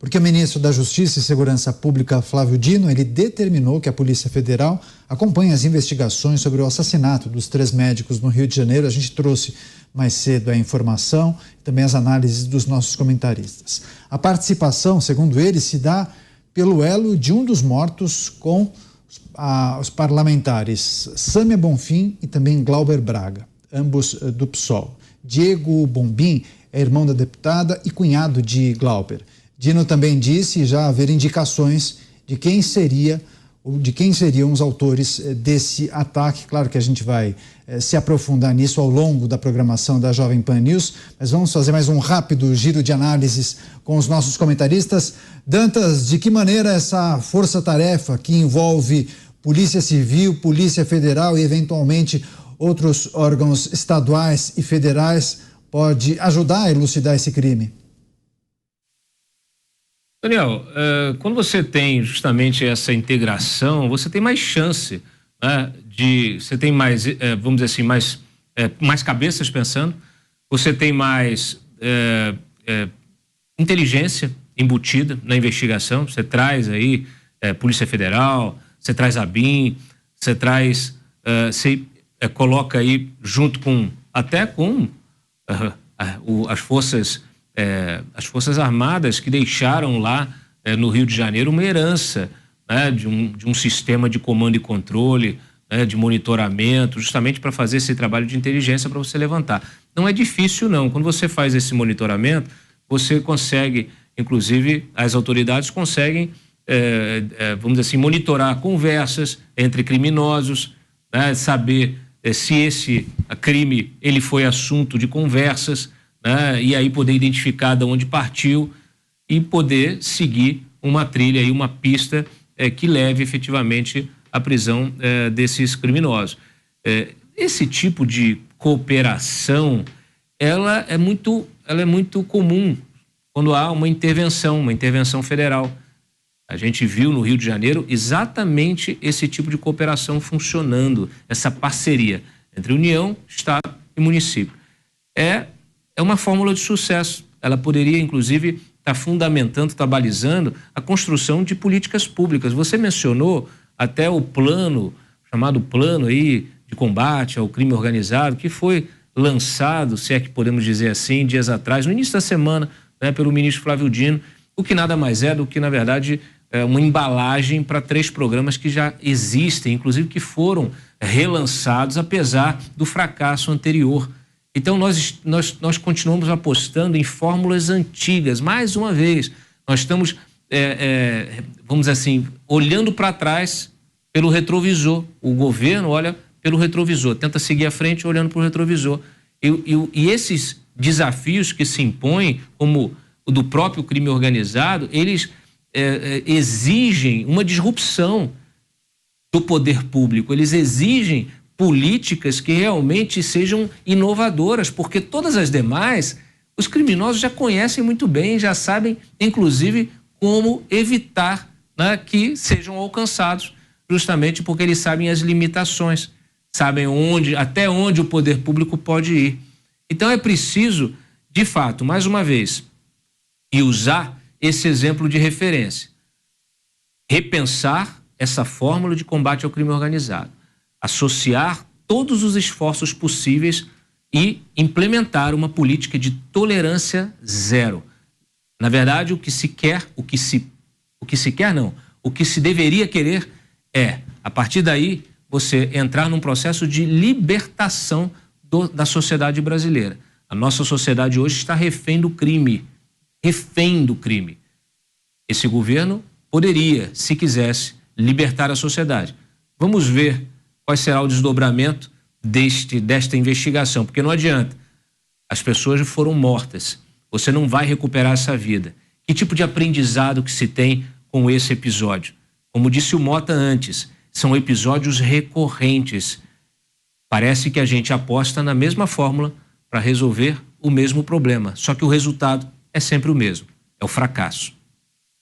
Porque o ministro da Justiça e Segurança Pública, Flávio Dino, ele determinou que a Polícia Federal acompanhe as investigações sobre o assassinato dos 3 médicos no Rio de Janeiro. A gente trouxe mais cedo a informação e também as análises dos nossos comentaristas. A participação, segundo ele, se dá pelo elo de um dos mortos com os parlamentares Sâmia Bonfim e também Glauber Braga, ambos do PSOL. Diego Bombim é irmão da deputada e cunhado de Glauber. Dino também disse já haver indicações de quem seriam os autores desse ataque. Claro que a gente vai se aprofundar nisso ao longo da programação da Jovem Pan News, mas vamos fazer mais um rápido giro de análises com os nossos comentaristas. Dantas, de que maneira essa força-tarefa que envolve Polícia Civil, Polícia Federal e eventualmente outros órgãos estaduais e federais pode ajudar a elucidar esse crime? Daniel, quando você tem justamente essa integração, você tem mais chance, né, você tem mais, vamos dizer assim, mais cabeças pensando, você tem mais inteligência embutida na investigação. Você traz aí Polícia Federal, você traz a BIM, você traz, você coloca aí junto com as Forças Armadas, que deixaram lá no Rio de Janeiro uma herança, né, de um sistema de comando e controle, né, de monitoramento, justamente para fazer esse trabalho de inteligência para você levantar. Não é difícil, não. Quando você faz esse monitoramento, você consegue, inclusive, as autoridades conseguem, vamos dizer assim, monitorar conversas entre criminosos, né, saber se esse crime ele foi assunto de conversas, né, e aí poder identificar de onde partiu e poder seguir uma trilha e uma pista que leve efetivamente à prisão desses criminosos. Esse tipo de cooperação, ela é muito comum quando há uma intervenção federal. A gente viu no Rio de Janeiro exatamente esse tipo de cooperação funcionando, essa parceria entre União, Estado e município. É uma fórmula de sucesso. Ela poderia, inclusive, estar fundamentando, estar balizando a construção de políticas públicas. Você mencionou até o plano, chamado plano aí de combate ao crime organizado, que foi lançado, se é que podemos dizer assim, dias atrás, no início da semana, né, pelo ministro Flávio Dino, o que nada mais é do que, na verdade, uma embalagem para 3 programas que já existem, inclusive que foram relançados apesar do fracasso anterior. Então nós continuamos apostando em fórmulas antigas. Mais uma vez, nós estamos, vamos dizer assim, olhando para trás pelo retrovisor. O governo olha pelo retrovisor, tenta seguir à frente olhando para o retrovisor. E esses desafios que se impõem, como o do próprio crime organizado, eles exigem uma disrupção do poder público, eles exigem políticas que realmente sejam inovadoras, porque todas as demais, os criminosos já conhecem muito bem, já sabem, inclusive, como evitar, né, que sejam alcançados, justamente porque eles sabem as limitações, sabem até onde o poder público pode ir. Então é preciso, de fato, mais uma vez, e usar esse exemplo de referência, repensar essa fórmula de combate ao crime organizado, associar todos os esforços possíveis e implementar uma política de tolerância zero. Na verdade, o que se deveria querer a partir daí, você entrar num processo de libertação da sociedade brasileira. A nossa sociedade hoje está refém do crime. Esse governo poderia, se quisesse, libertar a sociedade. Vamos ver qual será o desdobramento desta investigação, porque não adianta. As pessoas foram mortas. Você não vai recuperar essa vida. Que tipo de aprendizado que se tem com esse episódio? Como disse o Mota antes, são episódios recorrentes. Parece que a gente aposta na mesma fórmula para resolver o mesmo problema, só que o resultado é sempre o mesmo, é o fracasso.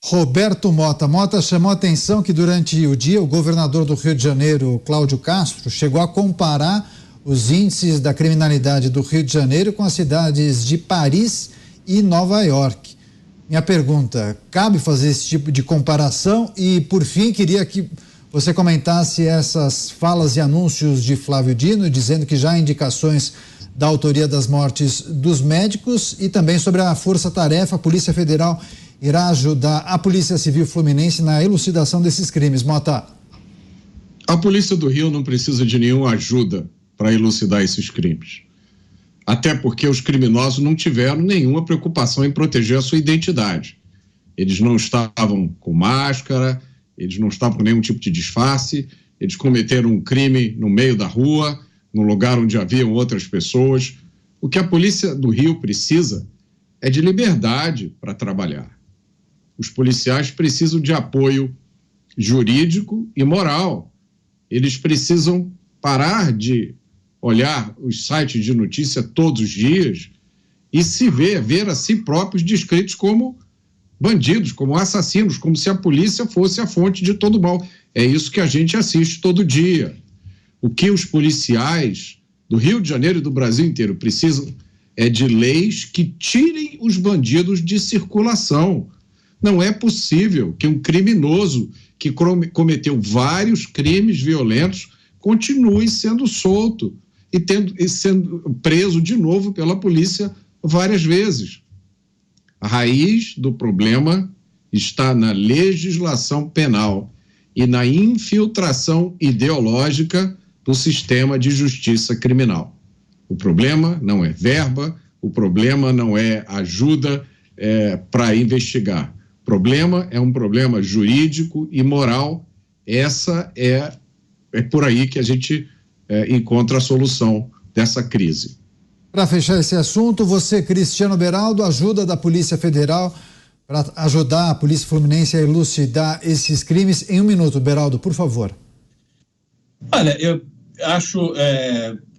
Roberto Mota. Mota, chamou a atenção que durante o dia o governador do Rio de Janeiro, Cláudio Castro, chegou a comparar os índices da criminalidade do Rio de Janeiro com as cidades de Paris e Nova York. Minha pergunta, cabe fazer esse tipo de comparação? E, por fim, queria que você comentasse essas falas e anúncios de Flávio Dino, dizendo que já há indicações da autoria das mortes dos médicos e também sobre a força-tarefa. A Polícia Federal irá ajudar a Polícia Civil Fluminense na elucidação desses crimes. Mota. A Polícia do Rio não precisa de nenhuma ajuda para elucidar esses crimes. Até porque os criminosos não tiveram nenhuma preocupação em proteger a sua identidade. Eles não estavam com máscara, eles não estavam com nenhum tipo de disfarce, eles cometeram um crime no meio da rua, num lugar onde haviam outras pessoas. O que a Polícia do Rio precisa é de liberdade para trabalhar. Os policiais precisam de apoio jurídico e moral. Eles precisam parar de olhar os sites de notícia todos os dias e se ver a si próprios descritos como bandidos, como assassinos, como se a polícia fosse a fonte de todo mal. É isso que a gente assiste todo dia. O que os policiais do Rio de Janeiro e do Brasil inteiro precisam é de leis que tirem os bandidos de circulação. Não é possível que um criminoso que cometeu vários crimes violentos continue sendo solto e sendo preso de novo pela polícia várias vezes. A raiz do problema está na legislação penal e na infiltração ideológica do sistema de justiça criminal. O problema não é verba, o problema não é ajuda para investigar. O problema é um problema jurídico e moral. Essa é por aí que a gente encontra a solução dessa crise. Para fechar esse assunto, você, Cristiano Beraldo, ajuda da Polícia Federal para ajudar a Polícia Fluminense a elucidar esses crimes. Em um minuto, Beraldo, por favor. Olha, eu acho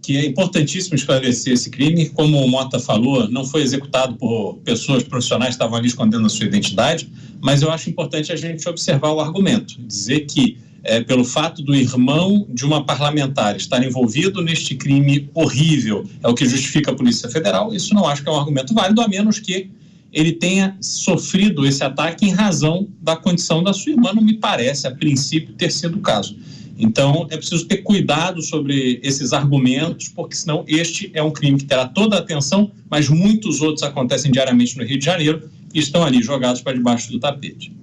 que é importantíssimo esclarecer esse crime. Como o Mota falou, não foi executado por pessoas profissionais que estavam ali escondendo a sua identidade, mas eu acho importante a gente observar o argumento, dizer que pelo fato do irmão de uma parlamentar estar envolvido neste crime horrível, é o que justifica a Polícia Federal. Isso não acho que é um argumento válido, a menos que ele tenha sofrido esse ataque em razão da condição da sua irmã. Não me parece, a princípio, ter sido o caso. Então, é preciso ter cuidado sobre esses argumentos, porque senão este é um crime que terá toda a atenção, mas muitos outros acontecem diariamente no Rio de Janeiro e estão ali jogados para debaixo do tapete.